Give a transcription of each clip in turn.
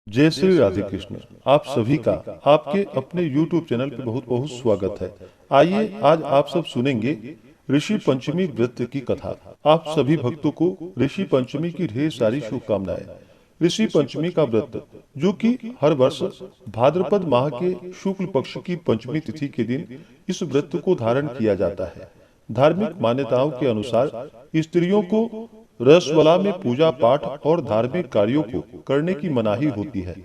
जय श्री राधे कृष्ण। आप सभी का आपके अपने YouTube चैनल पे बहुत बहुत स्वागत है। आइए आज आप सब सुनेंगे ऋषि पंचमी व्रत की कथा। आप सभी भक्तों को ऋषि पंचमी की ढेर सारी शुभकामनाएं। ऋषि पंचमी का व्रत जो कि हर वर्ष भाद्रपद माह के शुक्ल पक्ष की पंचमी तिथि के दिन इस व्रत को धारण किया जाता है। धार्मिक मान्यताओं के अनुसार स्त्रियों को रसवला में पूजा पाठ और धार्मिक कार्यों को करने की मनाही होती है।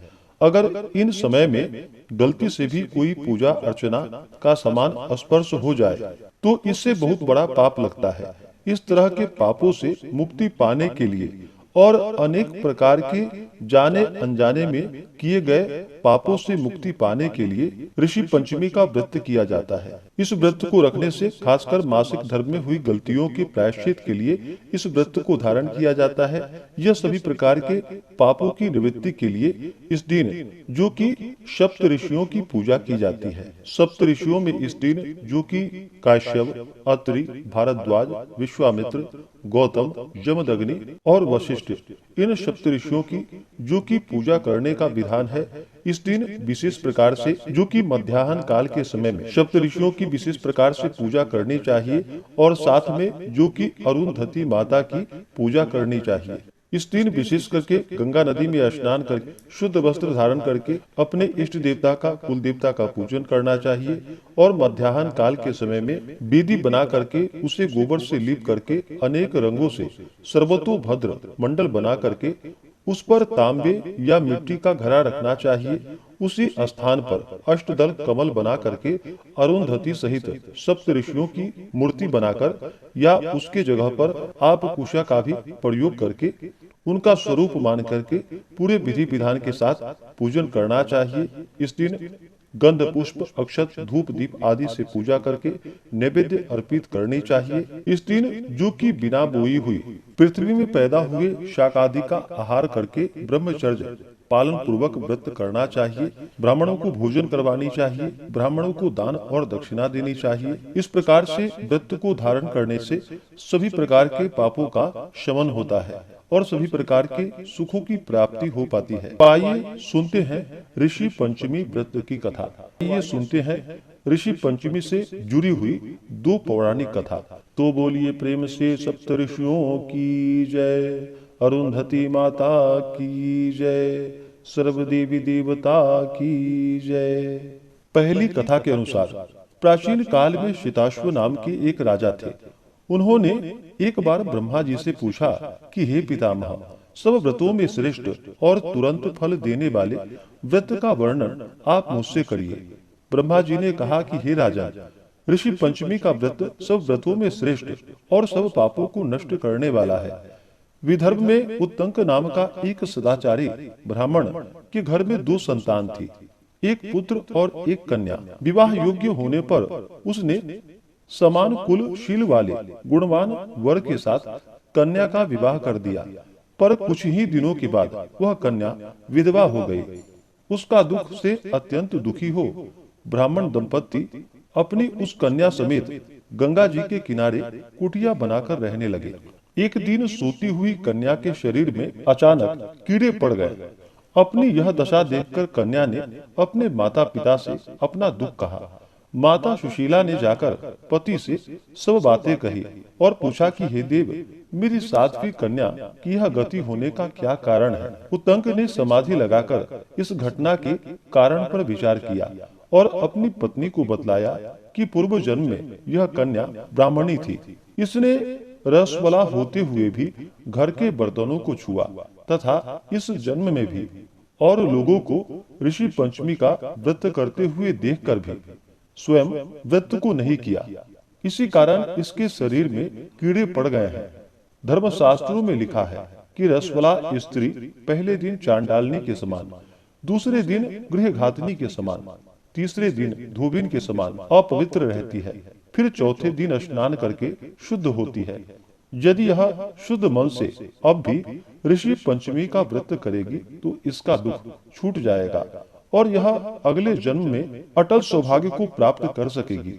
अगर इन समय में गलती से भी कोई पूजा अर्चना का सामान स्पर्श हो जाए तो इससे बहुत बड़ा पाप लगता है। इस तरह के पापों से मुक्ति पाने के लिए और अनेक प्रकार के जाने अनजाने में किए गए पापों से मुक्ति पाने के लिए ऋषि पंचमी का व्रत किया जाता है। इस व्रत को रखने से खासकर मासिक धर्म में हुई गलतियों के प्रायश्चित के लिए इस व्रत को धारण किया जाता है। यह सभी प्रकार के पापों की निवृत्ति के लिए इस दिन जो कि सप्त ऋषियों की पूजा की जाती है। सप्त ऋषियों में इस दिन जो कि काश्यप, अत्रि, भारद्वाज, विश्वामित्र, गौतम, जमदग्नि और वशिष्ठ, इन सप्त ऋषियों की जो कि पूजा करने का विधान है। इस दिन विशेष प्रकार से जो कि मध्याह्न काल के समय में सप्त ऋषियों की विशेष प्रकार से पूजा करनी चाहिए और साथ में जो कि अरुंधति माता की पूजा करनी चाहिए। इस दिन विशेष करके गंगा नदी में स्नान करके शुद्ध वस्त्र धारण करके अपने इष्ट देवता का कुल देवता का पूजन करना चाहिए और मध्याह्न काल के समय में वेदी बना करके उसे गोबर से लीप करके अनेक रंगों से सर्वतोभद्र मंडल बना करके उस पर तांबे या मिट्टी का घड़ा रखना चाहिए। उसी स्थान पर अष्टदल कमल बना करके अरुंधति सहित सप्त ऋषियों की मूर्ति बनाकर या उसके जगह पर आप कुशा का भी प्रयोग करके उनका स्वरूप मान करके पूरे विधि विधान के साथ पूजन करना चाहिए। इस दिन गंध पुष्प अक्षत धूप दीप आदि से पूजा करके नैवेद्य अर्पित करनी चाहिए। इस दिन जो कि बिना बोई हुई पृथ्वी में पैदा हुए शाक आदि का आहार करके ब्रह्मचर्य पालन पूर्वक व्रत करना चाहिए। ब्राह्मणों को भोजन करवानी चाहिए, ब्राह्मणों को दान और दक्षिणा देनी चाहिए। इस प्रकार से व्रत को धारण करने से सभी प्रकार के पापों का शमन होता है और सभी प्रकार के सुखों की प्राप्ति हो पाती है। आइए सुनते हैं ऋषि पंचमी व्रत की कथा। ये सुनते हैं ऋषि पंचमी से जुड़ी हुई दो पौराणिक कथा। तो बोलिए प्रेम से सप्त ऋषियों की जय, अरुंधति माता की जय, सर्व देवी देवता की जय। पहली कथा के अनुसार प्राचीन काल में शिताश्व नाम के एक राजा थे। उन्होंने एक बार ब्रह्मा जी से पूछा कि हे पितामह, सब व्रतों में श्रेष्ठ और तुरंत फल देने वाले व्रत का वर्णन आप मुझसे करिए। ब्रह्मा जी ने कहा कि हे राजा, ऋषि पंचमी का व्रत सब व्रतों में श्रेष्ठ और सब पापों को नष्ट करने वाला है। विदर्भ में उत्तंक नाम का एक सदाचारी ब्राह्मण के घर में दो संतान थी, एक पुत्र और एक कन्या। विवाह योग्य होने पर उसने समान कुल शील वाले गुणवान वर के साथ कन्या का विवाह कर दिया। पर कुछ ही दिनों के बाद वह कन्या विधवा हो गई। उसका दुख से अत्यंत दुखी हो ब्राह्मण दंपत्ति अपनी उस कन्या समेत गंगा जी के किनारे कुटिया बनाकर रहने लगे। एक दिन सोती हुई कन्या के शरीर में अचानक कीड़े पड़ गए। अपनी यह दशा देखकर कन्या ने अपने माता पिता से अपना दुख कहा। माता सुशीला ने जाकर पति से सब बातें कही और पूछा कि हे देव, मेरी साध्वी कन्या की यह गति होने का क्या कारण है। उत्तंक ने समाधि लगाकर इस घटना के कारण पर विचार किया और अपनी पत्नी को बतलाया कि पूर्व जन्म में यह कन्या ब्राह्मणी थी। इसने रसवला होते हुए भी घर के बर्तनों को छुआ तथा इस जन्म में भी और लोगों को ऋषि पंचमी का व्रत करते हुए देखकर भी स्वयं व्रत को नहीं किया। इसी कारण इसके शरीर में कीड़े पड़ गए हैं। धर्मशास्त्रों में लिखा है कि रसवला स्त्री पहले दिन चांडालनी के समान, दूसरे दिन गृहघातनी के समान, तीसरे दिन धोबिन के समान अपवित्र रहती है, फिर चौथे दिन स्नान करके शुद्ध होती है। यदि यह शुद्ध मन से अब भी ऋषि पंचमी का व्रत करेगी तो इसका दुख छूट जाएगा और यह अगले जन्म में अटल सौभाग्य को प्राप्त कर सकेगी।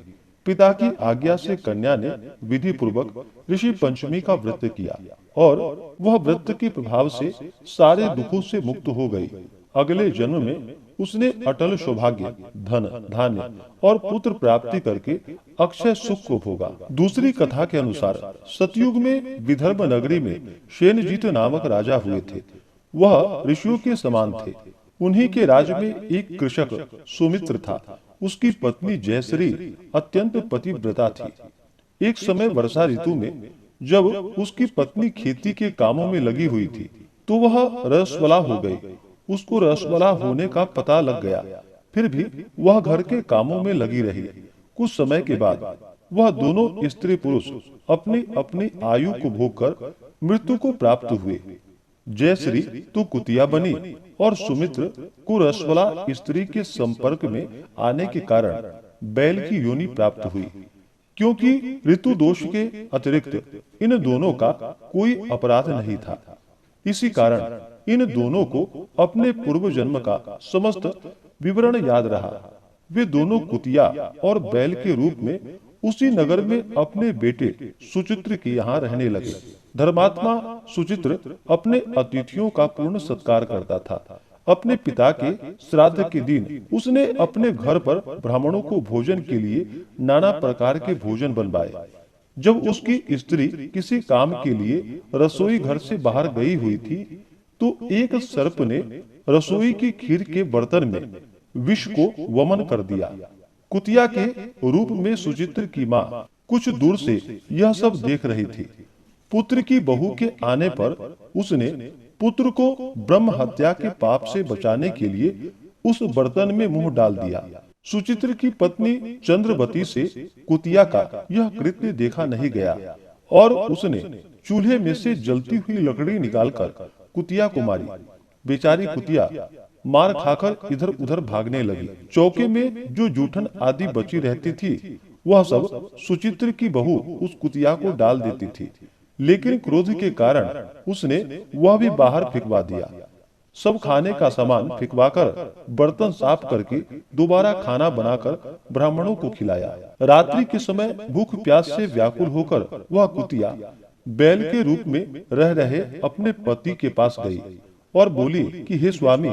पिता की आज्ञा से कन्या ने विधि पूर्वक ऋषि पंचमी का व्रत किया और वह व्रत के प्रभाव से सारे दुखों से मुक्त हो गई। अगले जन्म में उसने अटल सौभाग्य, धन, धान्य और पुत्र प्राप्ति करके अक्षय सुख को भोगा। दूसरी कथा के अनुसार सतयुग में विदर्भ नगरी में शेनजीत नामक राजा हुए थे। वह ऋषियों के समान थे। उन्हीं के राज्य में एक कृषक सुमित्र था। उसकी पत्नी जयश्री अत्यंत पतिव्रता थी। एक समय वर्षा ऋतु में जब उसकी पत्नी खेती के कामों में लगी हुई थी तो वह रसवला हो गई। उसको रसवला होने का पता लग गया, फिर भी वह घर के कामों में लगी रही। कुछ समय के बाद वह दोनों स्त्री पुरुष अपनी अपनी आयु को भोगकर मृत्यु को प्राप्त हुए। जयश्री तो कुतिया बनी और सुमित्र को रसवला स्त्री के संपर्क में आने के कारण बैल की योनि प्राप्त हुई। क्योंकि ऋतु दोष के अतिरिक्त इन दोनों का कोई अपराध नहीं था, इसी कारण इन दोनों को अपने पूर्व जन्म का समस्त विवरण याद रहा। वे दोनों कुतिया और बैल के रूप में उसी नगर में अपने बेटे सुचित्र के यहाँ रहने लगे। धर्मात्मा सुचित्र अपने अतिथियों का पूर्ण सत्कार करता था। अपने पिता के श्राद्ध के दिन उसने अपने घर पर ब्राह्मणों को भोजन के लिए नाना प्रकार के भोजन बनवाए। जब उसकी स्त्री किसी काम के लिए रसोई घर से बाहर गई हुई थी तो एक सर्प ने रसोई की खीर के बर्तन में विष को वमन कर दिया। कुतिया के रूप में सुचित्र की माँ कुछ दूर से यह सब देख रही थी। पुत्र की बहू के आने पर उसने पुत्र को ब्रह्म हत्या के पाप से बचाने के लिए उस बर्तन में मुंह डाल दिया। सुचित्र की पत्नी चंद्रवती से कुतिया का यह कृत्य देखा नहीं गया और उसने चूल्हे में से जलती हुई लकड़ी निकालकर कुतिया को मारी। बेचारी कुतिया मार खाकर इधर उधर भागने लगी। चौके में जो जूठन आदि बची रहती थी वह सब सुचित्र की बहू उस कुतिया को डाल देती थी, लेकिन क्रोध के कारण उसने वह भी बाहर फेंकवा दिया। सब खाने का सामान फेंकवाकर बर्तन साफ करके दोबारा खाना बनाकर ब्राह्मणों को खिलाया। रात्रि के समय भूख प्यास से व्याकुल होकर वह कुतिया बैल के रूप में रह रहे अपने पति के पास गई और बोली कि हे स्वामी,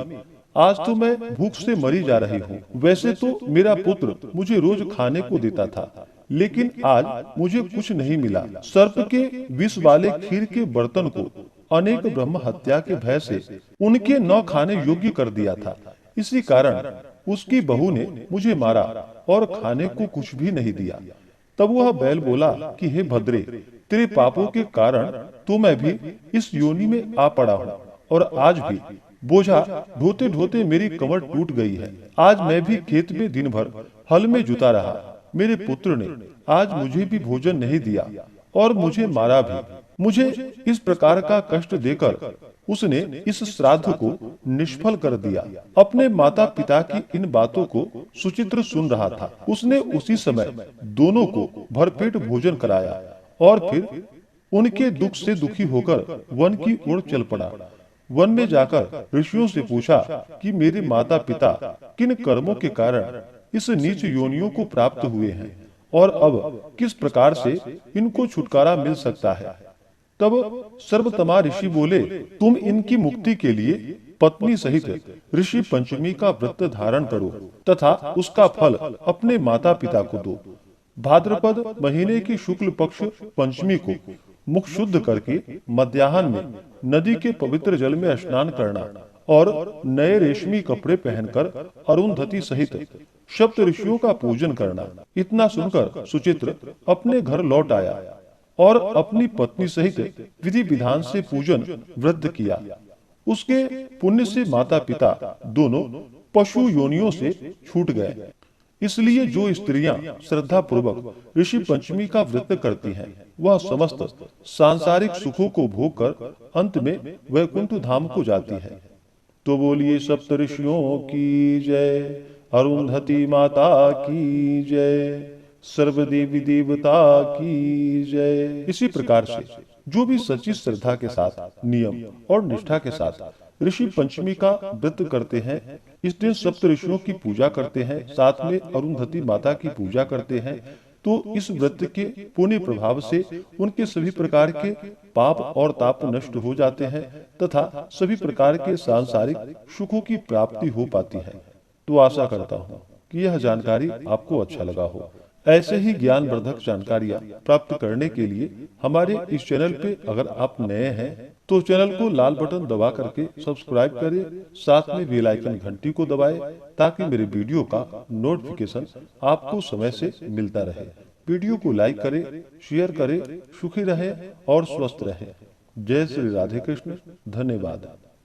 आज तो मैं भूख से मरी जा रही हूँ। वैसे तो मेरा पुत्र मुझे रोज खाने को देता था, लेकिन आज मुझे कुछ नहीं मिला। सर्प के विष वाले खीर के बर्तन को अनेक ब्रह्म हत्या के भय से उनके न खाने योग्य कर दिया था। इसी कारण उसकी बहू ने मुझे मारा और खाने को कुछ भी नहीं दिया। तब वह बैल बोला कि हे भद्रे, तेरे पापों के कारण तो मैं भी इस योनि में आ पड़ा हूँ और आज भी बोझा ढोते ढोते मेरी कमर टूट गई है। आज मैं भी खेत में दिन भर हल में जुता रहा। मेरे पुत्र ने आज मुझे भी भोजन नहीं दिया और मुझे मारा भी। मुझे इस प्रकार का कष्ट देकर उसने इस श्राद्ध को निष्फल कर दिया। अपने माता पिता की इन बातों को सुचित्र सुन रहा था। उसने उसी समय दोनों को भरपेट भोजन कराया और फिर उनके दुख से दुखी होकर वन की ओर चल पड़ा। वन में जाकर ऋषियों से पूछा कि मेरे माता पिता किन कर्मों के कारण इस नीच योनियों को प्राप्त हुए हैं और अब किस प्रकार से इनको छुटकारा मिल सकता है। तब सर्वतमा ऋषि बोले, तुम इनकी मुक्ति के लिए पत्नी सहित ऋषि पंचमी का व्रत धारण करो तथा उसका फल अपने माता पिता को दो। भाद्रपद महीने की शुक्ल पक्ष पंचमी को मुख शुद्ध करके मध्याह्न में नदी के पवित्र जल में स्नान करना और नए रेशमी कपड़े पहनकर अरुंधति सहित सप्त ऋषियों का पूजन करना। इतना सुनकर सुचित्र अपने घर लौट आया और अपनी पत्नी सहित विधि विधान से पूजन व्रत किया। उसके पुण्य से माता पिता दोनों पशु योनियों से छूट गए। इसलिए जो स्त्रियां श्रद्धा पूर्वक ऋषि पंचमी का व्रत करती हैं, वह समस्त सांसारिक सुखों को भोग कर अंत में वैकुंठ धाम को जाती है। तो बोलिए सप्त ऋषियों की जय, अरुंधति माता की जय, सर्व देवी देवता की जय। इसी प्रकार से जो भी सच्ची श्रद्धा के साथ नियम और निष्ठा के साथ ऋषि पंचमी का व्रत करते हैं, इस दिन सप्त ऋषियों की पूजा करते हैं, साथ में अरुंधति माता की पूजा करते हैं, तो इस व्रत के पुण्य प्रभाव से उनके सभी प्रकार के पाप और ताप नष्ट हो जाते हैं तथा सभी प्रकार के सांसारिक सुखों की प्राप्ति हो पाती है। तो आशा करता हूँ कि यह जानकारी आपको अच्छा लगा हो। ऐसे ही ज्ञानवर्धक जानकारियाँ प्राप्त करने के लिए हमारे इस चैनल पे अगर आप नए हैं तो चैनल को लाल बटन दबा करके सब्सक्राइब करें, साथ में बेल आइकन घंटी को दबाएं ताकि मेरे वीडियो का नोटिफिकेशन आपको समय से मिलता रहे। वीडियो को लाइक करें, शेयर करें, सुखी रहें और स्वस्थ रहें। जय श्री राधे कृष्ण। धन्यवाद।